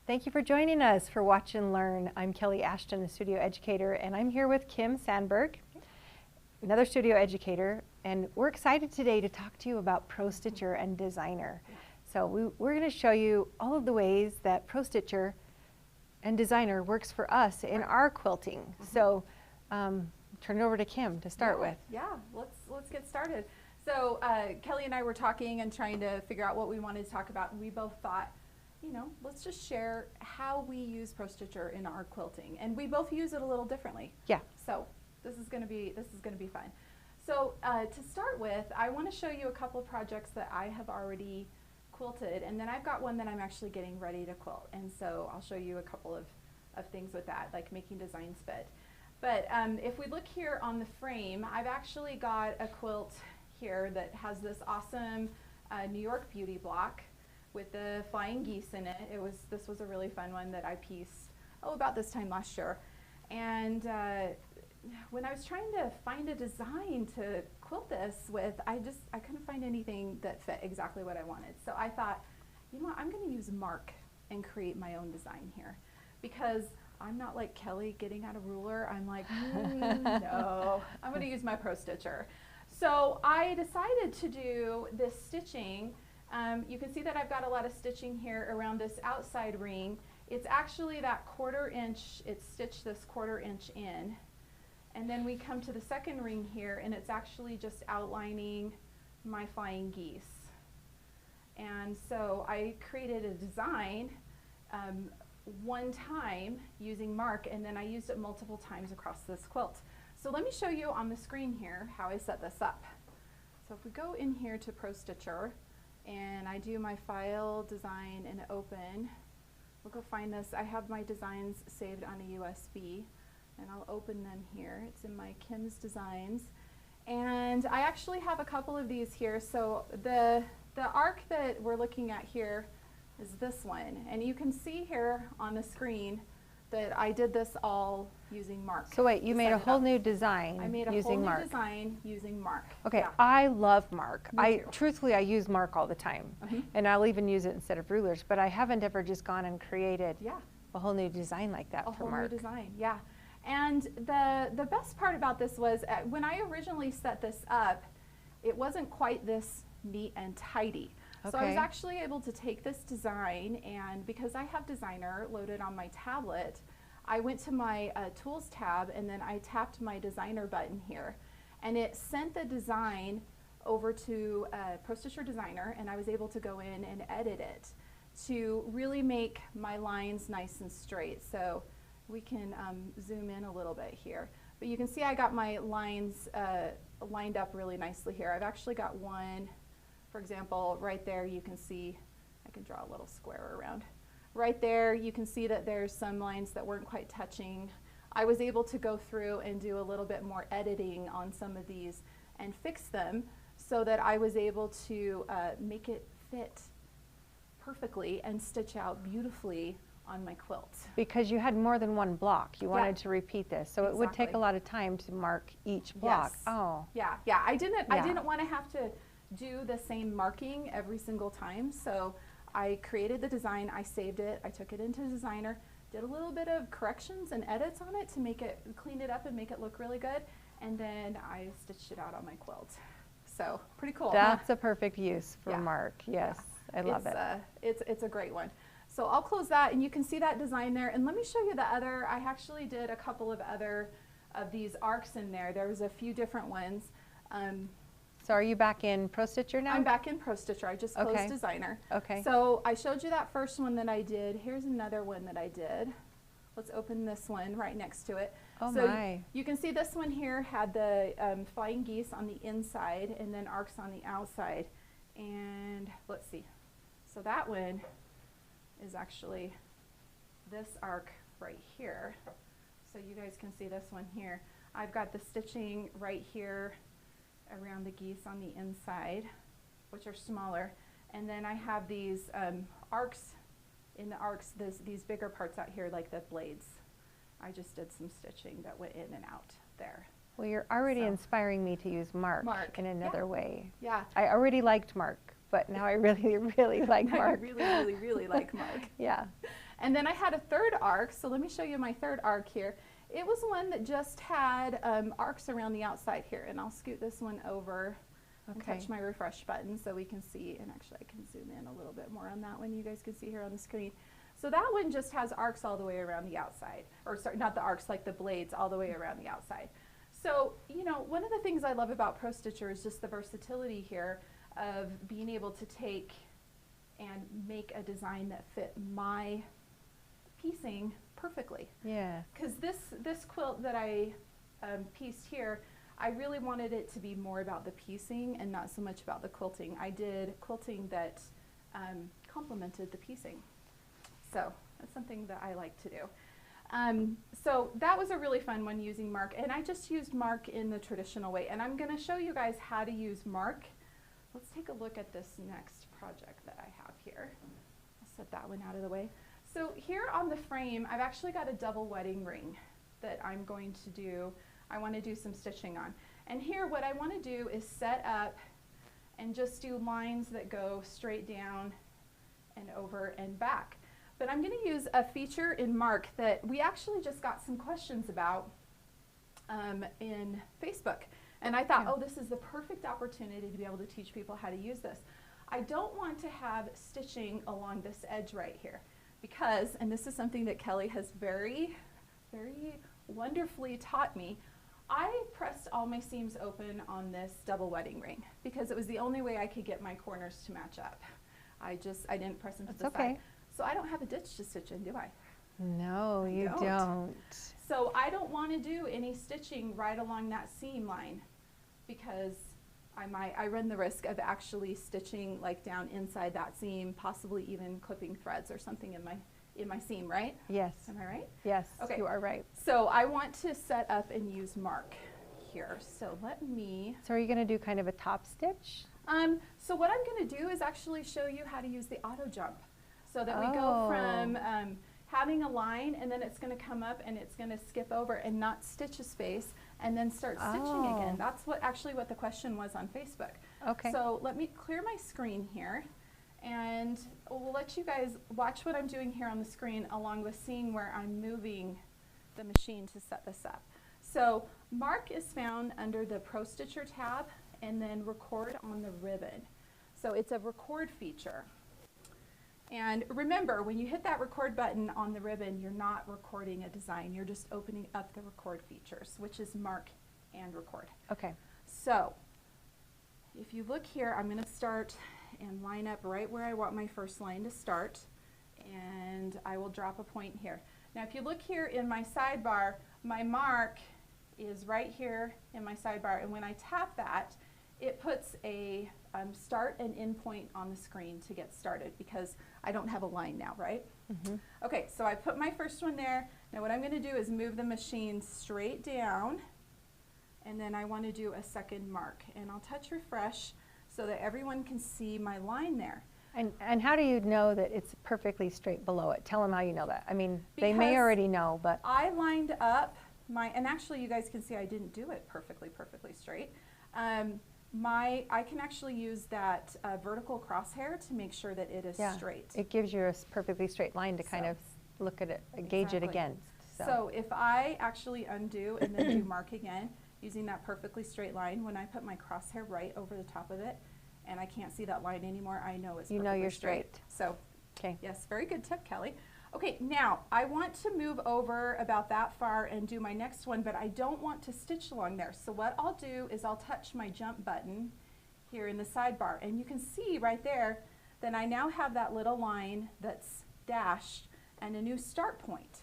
Thank you for joining us for Watch and Learn. I'm Kelly Ashton, a studio educator, and I'm here with Kim Sandberg, another studio educator, and we're excited today to talk to you about Pro Stitcher and Designer. So we're going to show you all of the ways that Pro Stitcher and Designer works for us in our quilting. So turn it over to Kim to start with. Yeah, let's get started. So Kelly and I were talking and trying to figure out what we wanted to talk about, and we both thought, you know, let's just share how we use Pro Stitcher in our quilting, and we both use it a little differently. Yeah. So this is going to be fun. So to start with, I want to show you a couple of projects that I have already quilted, and then I've got one that I'm actually getting ready to quilt, and so I'll show you a couple of things with that, like making designs fit. But if we look here on the frame, I've actually got a quilt here that has this awesome New York beauty block with the flying geese in it. This was a really fun one that I pieced about this time last year. And when I was trying to find a design to quilt this with, I couldn't find anything that fit exactly what I wanted. So I thought, you know what, I'm going to use mark and create my own design here, because I'm not like Kelly getting out a ruler. I'm like, no, I'm going to use my Pro Stitcher. So I decided to do this stitching. You can see that I've got a lot of stitching here around this outside ring. It's actually that 1/4 inch, it's stitched this 1/4 inch in. And then we come to the second ring here, and it's actually just outlining my flying geese. And so I created a design one time using mark, and then I used it multiple times across this quilt. So let me show you on the screen here how I set this up. So if we go in here to Pro Stitcher, and I do my file, design, and open, we'll go find this. I have my designs saved on a USB, and I'll open them here. It's in my Kim's Designs. And I actually have a couple of these here. So the arc that we're looking at here is this one. And you can see here on the screen that I did this all using mark. So wait, you made a whole new design I made a using whole mark. new design using mark. Okay, Yeah. I love mark. Me too. Truthfully, I use mark all the time, and I'll even use it instead of rulers, but I haven't ever just gone and created a whole new design like that for mark. A whole new design, yeah. And the best part about this was when I originally set this up, it wasn't quite this neat and tidy. So I was actually able to take this design, and because I have Designer loaded on my tablet, I went to my Tools tab, and then I tapped my Designer button here, and it sent the design over to Pro Stitcher Designer, and I was able to go in and edit it to really make my lines nice and straight. So we can zoom in a little bit here, but you can see I got my lines lined up really nicely here. I've actually got one, for example, right there. You can see, I can draw a little square around. Right there, you can see that there's some lines that weren't quite touching. I was able to go through and do a little bit more editing on some of these and fix them so that I was able to make it fit perfectly and stitch out beautifully on my quilt. Because you had more than one block. You wanted to repeat this, so it would take a lot of time to mark each block. Yes. Oh. Yeah, yeah. I didn't want to have to do the same marking every single time, so I created the design, I saved it, I took it into Designer, did a little bit of corrections and edits on it to make it, clean it up and make it look really good, and then I stitched it out on my quilt. So pretty cool. That's a perfect use for mark. Yes, I love it. It's a great one. So I'll close that, and you can see that design there. And let me show you the other. I actually did a couple of other of these arcs in there. There was a few different ones. So are you back in Pro Stitcher now? I'm back in Pro Stitcher. I just closed Designer. Okay. So I showed you that first one that I did. Here's another one that I did. Let's open this one right next to it. Oh so my. You can see this one here had the flying geese on the inside and then arcs on the outside. And let's see. So that one is actually this arc right here. So you guys can see this one here. I've got the stitching right here around the geese on the inside, which are smaller. And then I have these arcs, in the arcs, these bigger parts out here like the blades. I just did some stitching that went in and out there. Well, you're already inspiring me to use mark in another way. Yeah. I already liked mark, but now I really, really like mark. I really, really, really like mark. Yeah. And then I had a third arc, so let me show you my third arc here. It was one that just had arcs around the outside here, and I'll scoot this one over and touch my refresh button so we can see, and actually I can zoom in a little bit more on that one. You guys can see here on the screen. So that one just has arcs all the way around the outside, or sorry, not the arcs, like the blades all the way around the outside. So, you know, one of the things I love about Pro Stitcher is just the versatility here of being able to take and make a design that fit my piecing perfectly. Yeah. Because this quilt that I pieced here, I really wanted it to be more about the piecing and not so much about the quilting. I did quilting that complemented the piecing. So that's something that I like to do. So that was a really fun one using mark, and I just used mark in the traditional way, and I'm going to show you guys how to use mark. Let's take a look at this next project that I have here. I'll set that one out of the way. So here on the frame, I've actually got a double wedding ring that I'm going to do. I want to do some stitching on. And here what I want to do is set up and just do lines that go straight down and over and back. But I'm going to use a feature in mark that we actually just got some questions about in Facebook. And I thought, oh, this is the perfect opportunity to be able to teach people how to use this. I don't want to have stitching along this edge right here because, and this is something that Kelly has very, very wonderfully taught me, I pressed all my seams open on this double wedding ring because it was the only way I could get my corners to match up. I didn't press them to the side. So I don't have a ditch to stitch in, do I? No, you don't. So I don't want to do any stitching right along that seam line because I run the risk of actually stitching like down inside that seam, possibly even clipping threads or something in my seam, right? Yes. Am I right? Yes, okay. You are right. So I want to set up and use mark here. So let me... So are you going to do kind of a top stitch? So what I'm going to do is actually show you how to use the auto jump so that we go from having a line and then it's going to come up and it's going to skip over and not stitch a space and then start stitching again. That's actually what the question was on Facebook. Okay. So let me clear my screen here and we'll let you guys watch what I'm doing here on the screen along with seeing where I'm moving the machine to set this up. So mark is found under the Pro Stitcher tab and then record on the ribbon. So it's a record feature. And remember, when you hit that record button on the ribbon, you're not recording a design, you're just opening up the record features, which is mark and record. Okay. So if you look here, I'm going to start and line up right where I want my first line to start, and I will drop a point here. Now if you look here in my sidebar, my mark is right here in my sidebar, and when I tap that, it puts a start and end point on the screen to get started because I don't have a line now, right? Mm-hmm. Okay, so I put my first one there. Now what I'm going to do is move the machine straight down, and then I want to do a second mark, and I'll touch refresh so that everyone can see my line there. And how do you know that it's perfectly straight below it? Tell them how you know that. I mean, because they may already know, but I lined up my, and actually you guys can see I didn't do it perfectly straight. I can actually use that vertical crosshair to make sure that it is straight. It gives you a perfectly straight line to kind of look at it, gauge it against. So if I actually undo and then do mark again, using that perfectly straight line, when I put my crosshair right over the top of it, and I can't see that line anymore, I know it's perfectly you're straight. So, yes, very good tip, Kelly. Okay, now I want to move over about that far and do my next one, but I don't want to stitch along there. So what I'll do is I'll touch my jump button here in the sidebar, and you can see right there that I now have that little line that's dashed and a new start point.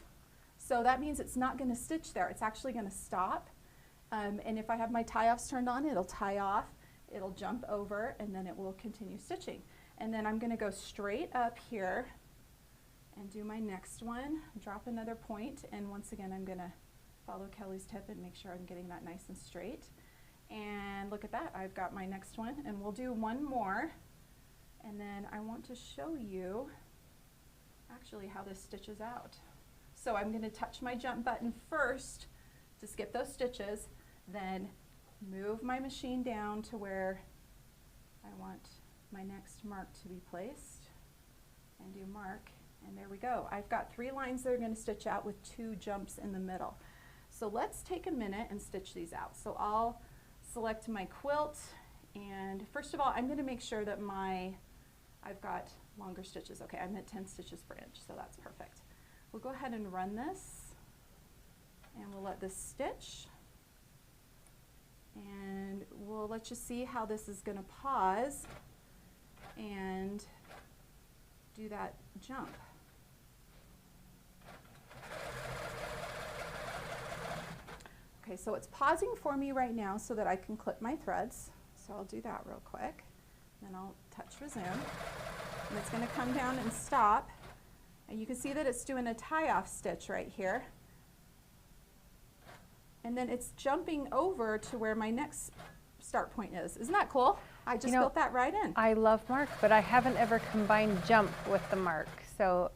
So that means it's not going to stitch there. It's actually going to stop. And if I have my tie-offs turned on, it'll tie off, it'll jump over, and then it will continue stitching. And then I'm going to go straight up here and do my next one, drop another point, and once again I'm going to follow Kelly's tip and make sure I'm getting that nice and straight. And look at that, I've got my next one, and we'll do one more, and then I want to show you actually how this stitches out. So I'm going to touch my jump button first to skip those stitches, then move my machine down to where I want my next mark to be placed, and do mark, And there we go. I've got 3 lines that are going to stitch out with 2 jumps in the middle. So let's take a minute and stitch these out. So I'll select my quilt, and first of all, I'm going to make sure that I've got longer stitches. Okay, I'm at 10 stitches per inch, so that's perfect. We'll go ahead and run this, and we'll let this stitch, and we'll let you see how this is going to pause and do that jump. Okay, so it's pausing for me right now so that I can clip my threads. So I'll do that real quick. Then I'll touch resume. And it's going to come down and stop. And you can see that it's doing a tie-off stitch right here. And then it's jumping over to where my next start point is. Isn't that cool? I just built that right in. I love mark, but I haven't ever combined jump with the mark. So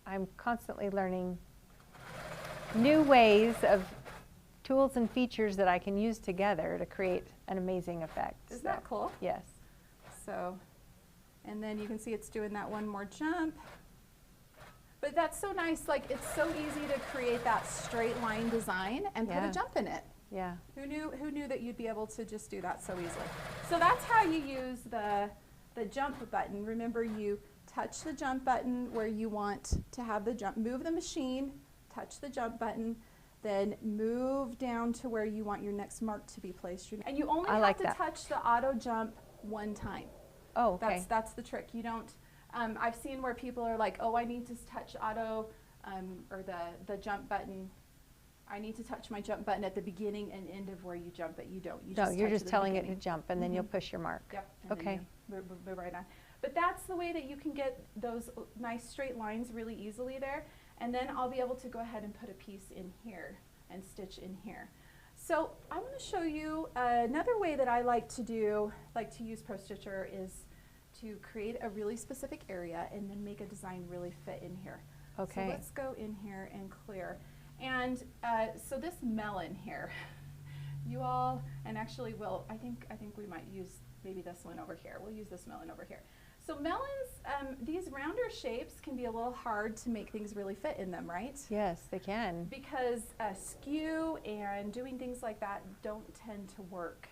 I'm constantly learning new ways of tools and features that I can use together to create an amazing effect. Isn't that cool? Yes. So, and then you can see it's doing that one more jump. But that's so nice, like it's so easy to create that straight line design and put a jump in it. Yeah. Who knew that you'd be able to just do that so easily? So that's how you use the jump button. Remember, you touch the jump button where you want to have the jump, move the machine, touch the jump button, then move down to where you want your next mark to be placed. And you only have to touch the auto jump one time. Oh, okay. That's the trick. You don't, I've seen where people are like, oh, I need to touch auto or the jump button. I need to touch my jump button at the beginning and end of where you jump, but you don't. You're just telling it to jump, and then you'll push your mark. Yep. Okay. Move right on. But that's the way that you can get those nice straight lines really easily there. And then I'll be able to go ahead and put a piece in here and stitch in here. So I'm going to show you another way that I like to use Pro Stitcher is to create a really specific area and then make a design really fit in here. Okay. So let's go in here and clear. And so this melon here, you all, and actually I think we might use maybe this one over here. We'll use this melon over here. So melons, these rounder shapes can be a little hard to make things really fit in them, right? Yes, they can. Because skew and doing things like that don't tend to work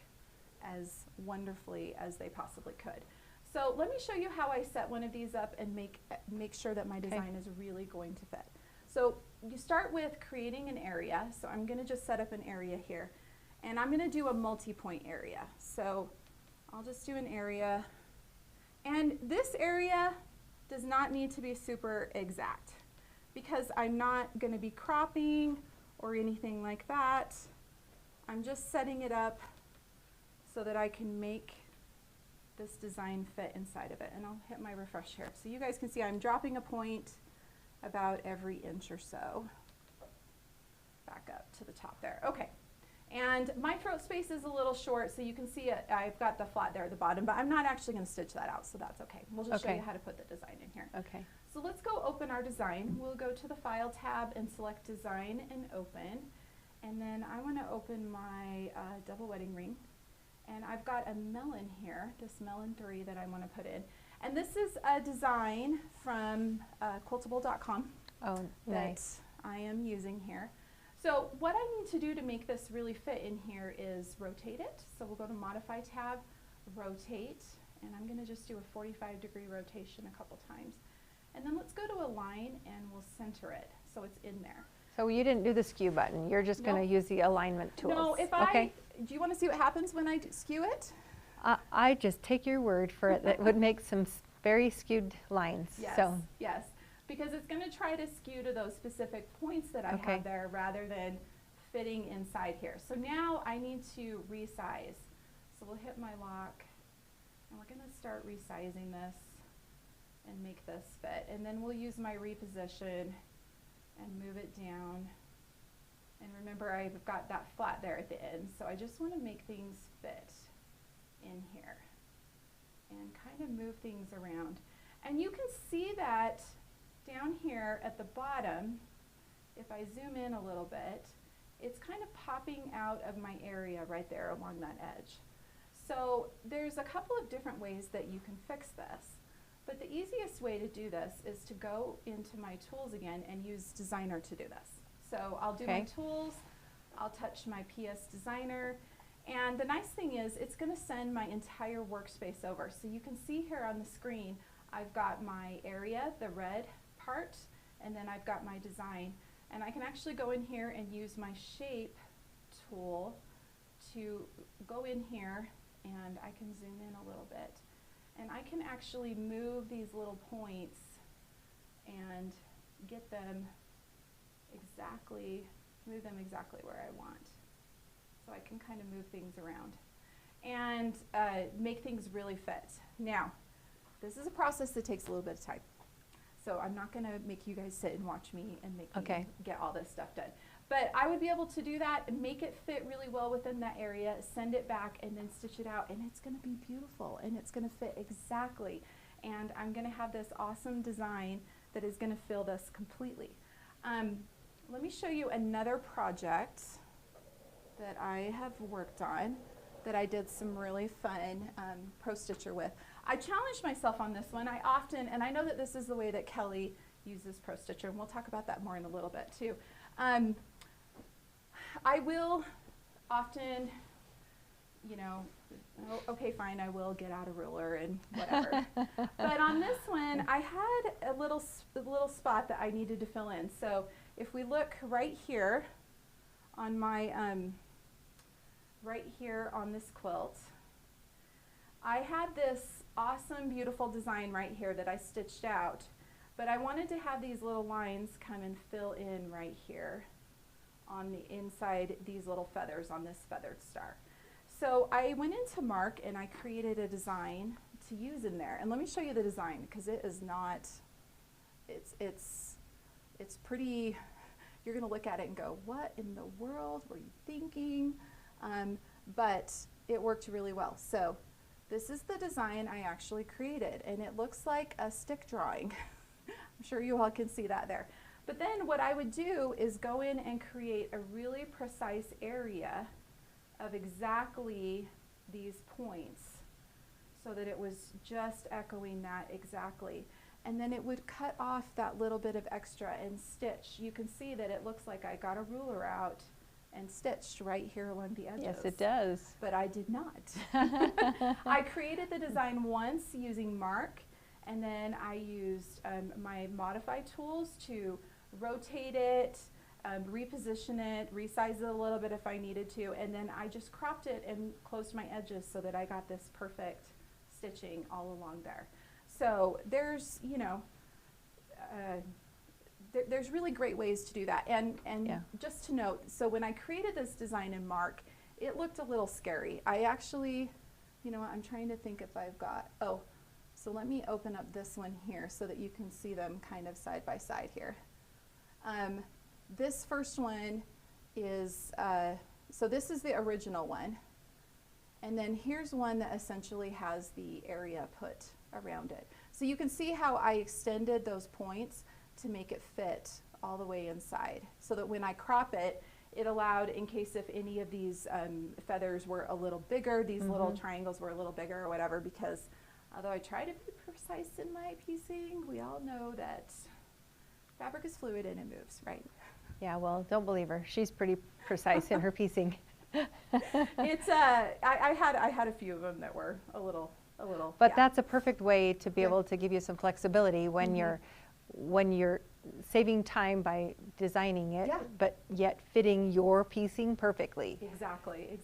as wonderfully as they possibly could. So let me show you how I set one of these up and make sure that my design is really going to fit. So you start with creating an area. So I'm going to just set up an area here. And I'm going to do a multi-point area. So I'll just do an area. And this area does not need to be super exact because I'm not going to be cropping or anything like that. I'm just setting it up so that I can make this design fit inside of it. And I'll hit my refresh here. So you guys can see I'm dropping a point about every inch or so. Back up to the top there. Okay. And my throat space is a little short, so you can see I've got the flat there at the bottom, but I'm not actually going to stitch that out, so that's okay. We'll just show you how to put the design in here. Okay. So let's go open our design. We'll go to the File tab and select Design and Open. And then I want to open my double wedding ring. And I've got a melon here, this melon 3 that I want to put in. And this is a design from quiltable.com that I am using here. So what I need to do to make this really fit in here is rotate it. So we'll go to Modify tab, Rotate, and I'm going to just do a 45-degree rotation a couple times. And then let's go to Align and we'll center it so it's in there. So you didn't do the skew button. You're just going to use the alignment tools. No, do you want to see what happens when I skew it? I just take your word for it. That would make some very skewed lines. Yes, yes. Because it's going to try to skew to those specific points that I have there rather than fitting inside here. So now I need to resize. So we'll hit my lock and we're going to start resizing this and make this fit. And then we'll use my reposition and move it down. And remember, I've got that flat there at the end. So I just want to make things fit in here and kind of move things around. And you can see that down here at the bottom, if I zoom in a little bit, it's kind of popping out of my area right there along that edge. So there's a couple of different ways that you can fix this. But the easiest way to do this is to go into my tools again and use Designer to do this. So I'll do my tools, I'll touch my PS Designer, and the nice thing is it's going to send my entire workspace over. So you can see here on the screen, I've got my area, the red part, and then I've got my design. And I can actually go in here and use my shape tool to go in here, and I can zoom in a little bit. And I can actually move these little points and get them exactly, move them exactly where I want. So I can kind of move things around and make things really fit. Now, this is a process that takes a little bit of time. So I'm not going to make you guys sit and watch me and make me get all this stuff done. But I would be able to do that and make it fit really well within that area, send it back, and then stitch it out. And it's going to be beautiful, and it's going to fit exactly. And I'm going to have this awesome design that is going to fill this completely. Let me show you another project that I have worked on that I did some really fun Pro Stitcher with. I challenged myself on this one. I often, and I know that this is the way that Kelly uses Pro Stitcher, and we'll talk about that more in a little bit too. I will often, you know, okay, fine, I will get out a ruler and whatever. But on this one, I had a little spot that I needed to fill in. So if we look right here on my, right here on this quilt, I had this awesome, beautiful design right here that I stitched out, but I wanted to have these little lines come and fill in right here on the inside, these little feathers on this feathered star. So I went into Mark and I created a design to use in there. And let me show you the design, because it is not, it's pretty, you're gonna look at it and go, what in the world were you thinking? But it worked really well. So this is the design I actually created, and it looks like a stick drawing. I'm sure you all can see that there. But then what I would do is go in and create a really precise area of exactly these points so that it was just echoing that exactly. And then it would cut off that little bit of extra and stitch. You can see that it looks like I got a ruler out and stitched right here along the edges. Yes, it does. But I did not. I created the design once using Mark, and then I used my modify tools to rotate it, reposition it, resize it a little bit if I needed to, and then I just cropped it and closed my edges so that I got this perfect stitching all along there. So there's, you know, there's really great ways to do that. And just to note, so when I created this design in Mark, it looked a little scary. I actually, you know what, I'm trying to think if I've got, oh, so let me open up this one here so that you can see them kind of side by side here. This first one is, so this is the original one. And then here's one that essentially has the area put around it. So you can see how I extended those points to make it fit all the way inside, so that when I crop it, it allowed, in case if any of these feathers were a little bigger, these little triangles were a little bigger or whatever, because although I try to be precise in my piecing, we all know that fabric is fluid and it moves, right? Yeah, well, don't believe her. She's pretty precise in her piecing. It's I had a few of them that were a little. But that's a perfect way to be able to give you some flexibility when you're saving time by designing it, but yet fitting your piecing perfectly. Exactly.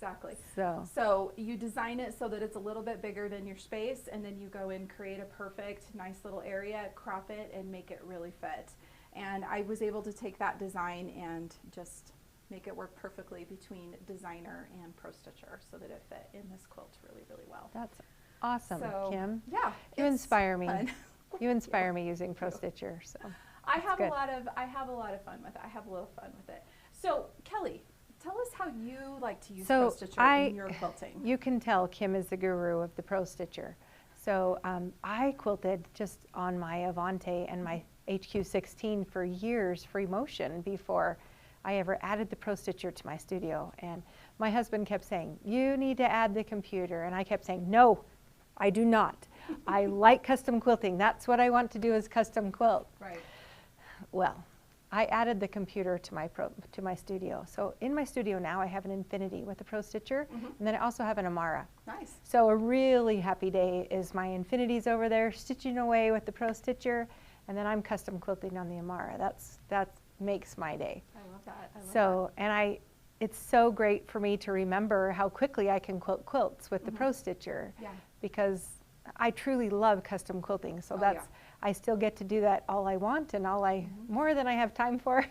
So you design it so that it's a little bit bigger than your space, and then you go and create a perfect, nice little area, crop it, and make it really fit. And I was able to take that design and just make it work perfectly between Designer and Pro Stitcher so that it fit in this quilt really, really well. That's awesome, so, Kim. Yeah. You inspire me. Fun. You inspire me using Pro Stitcher. So I have a lot of fun with it. I have a little fun with it. So Kelly, tell us how you like to use Pro Stitcher in your quilting. You can tell Kim is the guru of the Pro Stitcher. So I quilted just on my Avante and my HQ16 for years, free motion, before I ever added the Pro Stitcher to my studio. And my husband kept saying, you need to add the computer. And I kept saying, no, I do not. I like custom quilting. That's what I want to do, is custom quilt. Right. Well, I added the computer to my studio. So in my studio now, I have an Infinity with a Pro Stitcher, and then I also have an Amara. Nice. So a really happy day is my Infinity's over there stitching away with the Pro Stitcher, and then I'm custom quilting on the Amara. That makes my day. I love that. I love So, and it's so great for me to remember how quickly I can quilt quilts with the Pro Stitcher, Yeah. because I truly love custom quilting. So Oh, yeah. I still get to do that all I want and more than I have time for.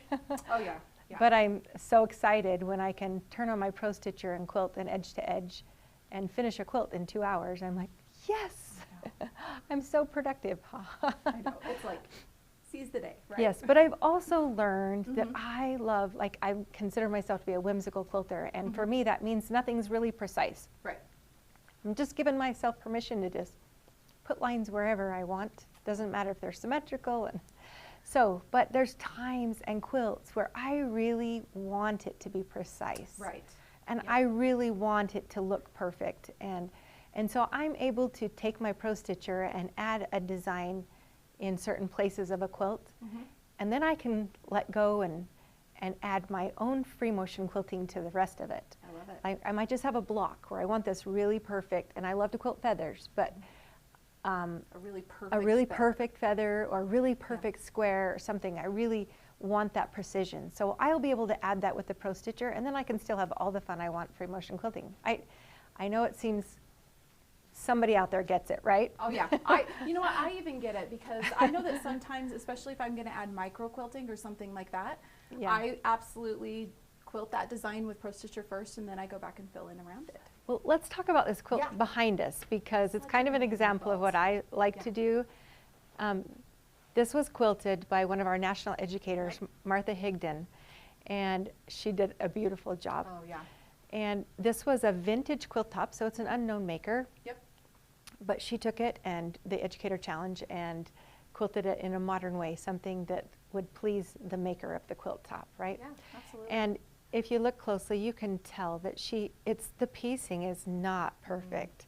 Oh, yeah. Yeah. But I'm so excited when I can turn on my Pro Stitcher and quilt an edge to edge and finish a quilt in 2 hours. I'm like, yes, I'm so productive. I know. It's like, seize the day, right? Yes, but I've also learned that I love, like, I consider myself to be a whimsical quilter, and for me that means nothing's really precise. Right. I'm just giving myself permission to just put lines wherever I want. Doesn't matter if they're symmetrical. And so, but there's times and quilts where I really want it to be precise. Right. And Yeah. I really want it to look perfect. And so I'm able to take my Pro Stitcher and add a design in certain places of a quilt. And then I can let go and add my own free motion quilting to the rest of it. I love it. I might just have a block where I want this really perfect, and I love to quilt feathers, but A really perfect a really feather. perfect feather or a really perfect square or something. I really want that precision. So I'll be able to add that with the Pro Stitcher, and then I can still have all the fun I want free motion quilting. I know it seems somebody out there gets it, right? Oh yeah, you know what, I even get it, because I know that sometimes, especially if I'm gonna add micro quilting or something like that, Yeah. I absolutely quilt that design with Pro Stitcher first, and then I go back and fill in around it. Well, let's talk about this quilt Yeah. behind us, because it's Let's kind of an talk about example of quilts. what I like Yeah. to do. This was quilted by one of our national educators, Right. Martha Higdon, and she did a beautiful job. Oh yeah. And this was a vintage quilt top, so it's an unknown maker. Yep. But she took it and the Educator Challenge and quilted it in a modern way, something that would please the maker of the quilt top, right? Yeah, absolutely. And if you look closely, you can tell that the piecing is not perfect.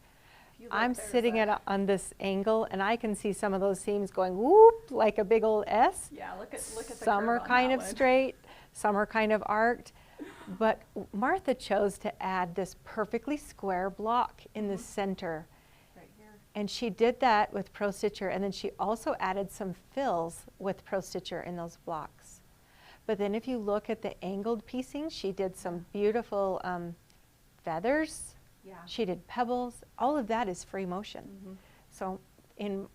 If you look, I'm there's sitting a- on this angle, and I can see some of those seams going whoop, like a big old S. Yeah, look at the Some curve are on kind that of one. straight, some are kind of arced. But Martha chose to add this perfectly square block in the center. Right here. And she did that with Pro Stitcher, and then she also added some fills with Pro Stitcher in those blocks. But then if you look at the angled piecing, she did some beautiful feathers. Yeah. She did pebbles. All of that is free motion. So in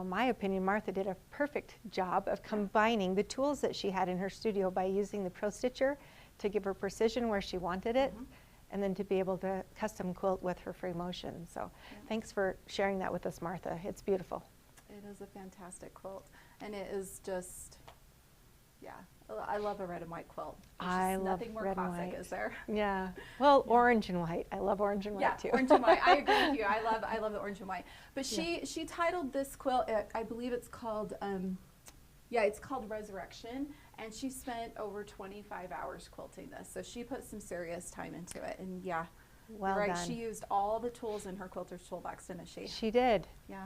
my opinion, Martha did a perfect job of combining the tools that she had in her studio by using the Pro Stitcher to give her precision where she wanted it, and then to be able to custom quilt with her free motion. So thanks for sharing that with us, Martha. It's beautiful. It is a fantastic quilt, and it is just, yeah, I love a red and white quilt. There's I just love nothing more red and classic, white. is there? Yeah. Well, orange and white. I love orange and white Yeah, too. orange and white. I agree with you. I love the orange and white. But she titled this quilt, I believe it's called, it's called Resurrection, and she spent over 25 hours quilting this. So she put some serious time into it, and yeah, Well you're right. done. She used all the tools in her quilter's toolbox, didn't she? She did. Yeah.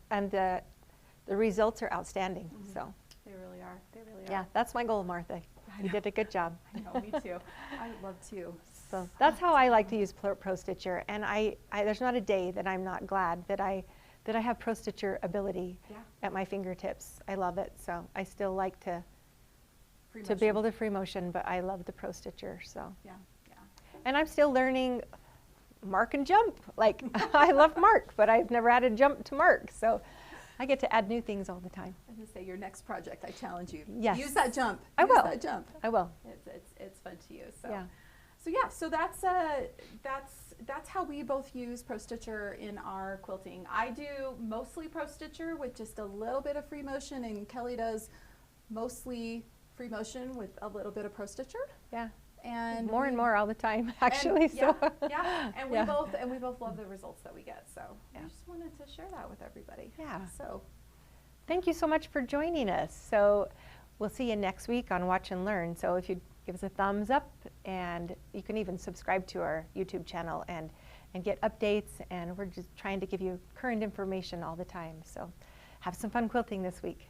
And the results are outstanding. So They really are. They really yeah, are. that's my goal, Martha. You did a good job. I know, me too. I would love to. So that's how I like to use Pro Stitcher, and I there's not a day that I'm not glad that I have Pro Stitcher ability Yeah. at my fingertips. I love it. So I still like to Free be motion. able to free motion, but I love the Pro Stitcher. So Yeah, yeah. and I'm still learning mark and jump. Like I love mark, but I've never added jump to mark. So I get to add new things all the time. I'm gonna say your next project, I challenge you. Yes. Use that jump. I Use will. that jump. I will. It's fun to use. So. Yeah. So that's how we both use Pro Stitcher in our quilting. I do mostly Pro Stitcher with just a little bit of free motion, and Kelly does mostly free motion with a little bit of Pro Stitcher. Yeah. And More and we- more all the time, actually. and, So yeah, and we Yeah. both love the results that we get. So Yeah. I just wanted to share that with everybody. Yeah. So thank you so much for joining us. So we'll see you next week on Watch and Learn. So if you give us a thumbs up, and you can even subscribe to our YouTube channel and and get updates, and we're just trying to give you current information all the time. So have some fun quilting this week.